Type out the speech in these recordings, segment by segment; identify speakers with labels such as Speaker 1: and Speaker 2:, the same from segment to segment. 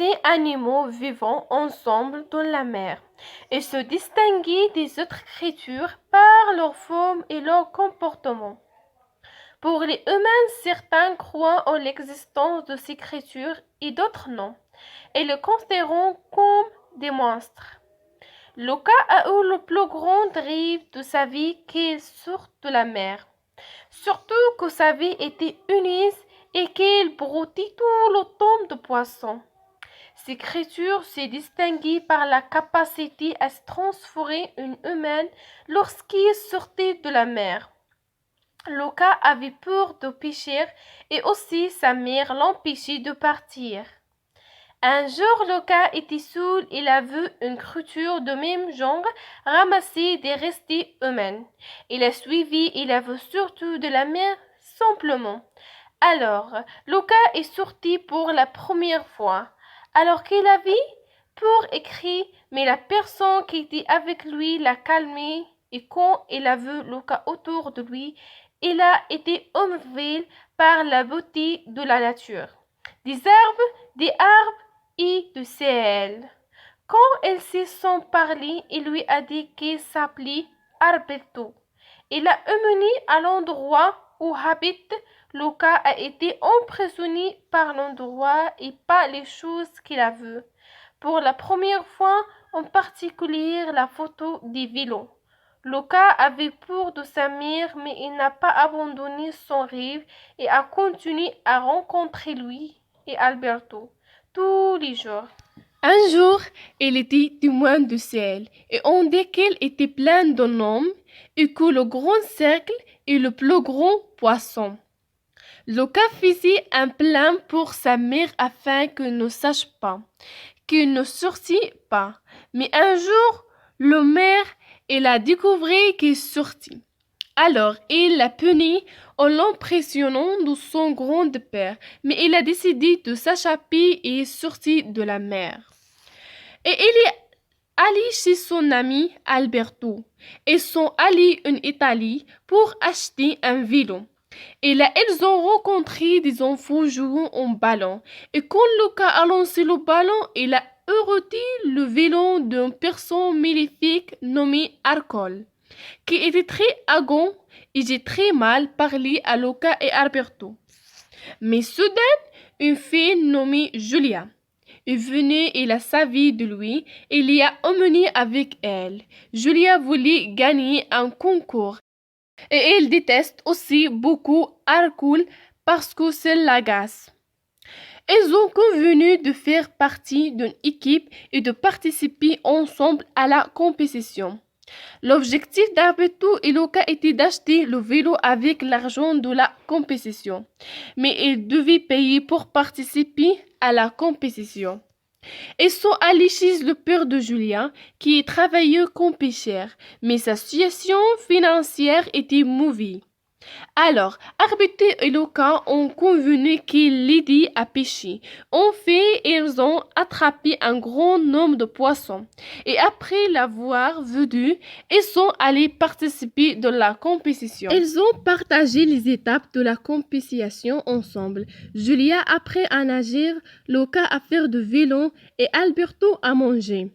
Speaker 1: ces animaux vivant ensemble dans la mer et se distinguaient des autres créatures par leur forme et leur comportement. Pour les humains, certains croient en l'existence de ces créatures et d'autres non, et les considèrent comme des monstres. Luca a eu le plus grand rêve de sa vie qu'il sorte de la mer, surtout que sa vie était humide et qu'il broutait tout le temps de poissons. Ces créatures se distinguaient par la capacité à se transformer en humaine lorsqu'ils sortaient de la mer. Luca avait peur de pécher et aussi sa mère l'empêchait de partir. Un jour, Luca était seul et il a vu une créature de même genre ramasser des restes humains. Il a suivi et il a vu surtout de la mer simplement. Alors, Luca est sorti pour la première fois. Alors qu'il avait peur écrit, mais la personne qui était avec lui l'a calmé et quand il a vu Luca autour de lui, il a été émerveillé par la beauté de la nature, des arbres et du ciel. Quand ils se sont parlé, il lui a dit qu'il s'appelait Alberto. Il l'a emmené à l'endroit où habite. Luca a été impressionné par l'endroit et par les choses qu'il a vues. Pour la première fois, en particulier la photo des vélos. Luca avait peur de sa mère, mais il n'a pas abandonné son rêve et a continué à rencontrer lui et Alberto tous les jours. Un jour, il était témoin du ciel, et on dit qu'il était plein de hommes, et que le grand cercle est le plus grand poisson. Luca faisait un plan pour sa mère afin qu'elle ne sache pas, qu'il ne sortit pas. Mais un jour, le maire, il a découvert qu'il sortit. Alors, il l'a puni en l'impressionnant de son grand-père, mais il a décidé de s'échapper et est sorti de la mer. Et il est allé chez son ami Alberto. Ils sont allés en Italie pour acheter un vélo. Et là, ils ont rencontré des enfants jouant au ballon. Et quand Luca a lancé le ballon, il a heurté le vélo d'une personne maléfique nommée Arcole, qui était très arrogant et j'ai très mal parlé à Luca et Alberto. Mais soudain, une fille nommée Julia est venue et l'a savi de lui et l'y a emmené avec elle. Julia voulait gagner un concours et elle déteste aussi beaucoup Hercule parce que c'est l'agace. Ils ont convenu de faire partie d'une équipe et de participer ensemble à la compétition. L'objectif d'Alberto et Luca était d'acheter le vélo avec l'argent de la compétition, mais ils devaient payer pour participer à la compétition. Ils sont allés chez le père de Julien, qui travaillait comme pêcheur, mais sa situation financière était mauvaise. Alors, Arbité et Luca ont convenu qu'ils l'aidaient à pêcher. En fait, ils ont attrapé un grand nombre de poissons. Et après l'avoir vendu, ils sont allés participer de la compétition. Ils ont partagé les étapes de la compétition ensemble. Julia après à nager, Luca à faire de vélo et Alberto à manger.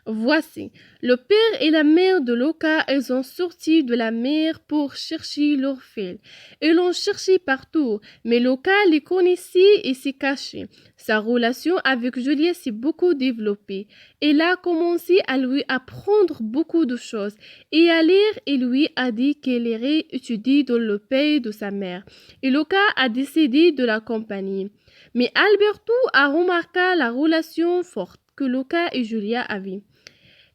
Speaker 1: Voici, le père et la mère de Luca, ils ont sorti de la mer pour chercher leur fille. Ils l'ont cherché partout, mais Luca les connaissait et s'est caché. Sa relation avec Julia s'est beaucoup développée. Elle a commencé à lui apprendre beaucoup de choses et à lire et lui a dit qu'elle irait étudier dans le pays de sa mère. Et Luca a décidé de l'accompagner. Mais Alberto a remarqué la relation forte que Luca et Julia avaient.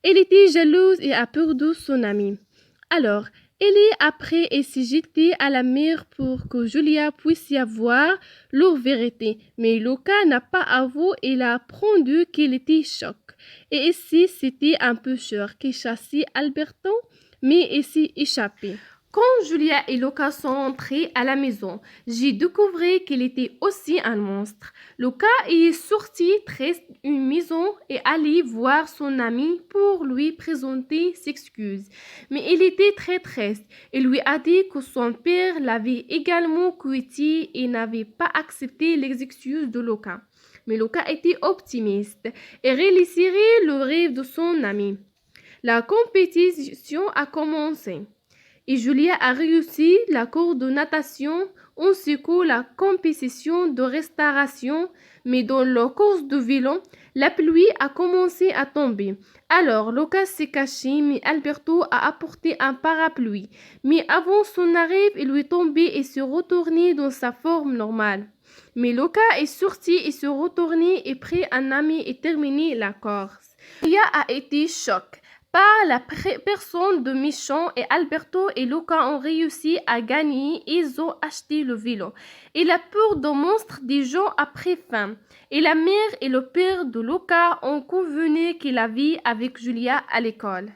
Speaker 1: Elle était jalouse et a perdu son amie. Alors, elle est après et s'est jetée à la mer pour que Julia puisse y avoir leur vérité. Mais Luca n'a pas avoué et il a appris qu'il était choc. Et ici, c'était un pêcheur qui chassait Alberto, mais il s'est échappé. Quand Julia et Luca sont entrés à la maison, j'ai découvert qu'il était aussi un monstre. Luca est sorti triste une maison et allé voir son ami pour lui présenter ses excuses. Mais il était très triste. Il lui a dit que son père l'avait également quitté et n'avait pas accepté les excuses de Luca. Mais Luca était optimiste et réussirait le rêve de son ami. La compétition a commencé et Julia a réussi la cour de natation ainsi que la compétition de restauration, mais dans la course de vélo, la pluie a commencé à tomber. Alors Lucas s'est caché, mais Alberto a apporté un parapluie. Mais avant son arrivée, il lui est tombé et s'est retourné dans sa forme normale. Mais Lucas est sorti et s'est retourné et pris un ami et terminé la course. Julia a été choquée par la personne de Michon et Alberto et Luca ont réussi à gagner. Ils ont acheté le vélo. Et la peur de monstres des gens a pris fin. Et la mère et le père de Luca ont convenu qu'il la vie avec Julia à l'école.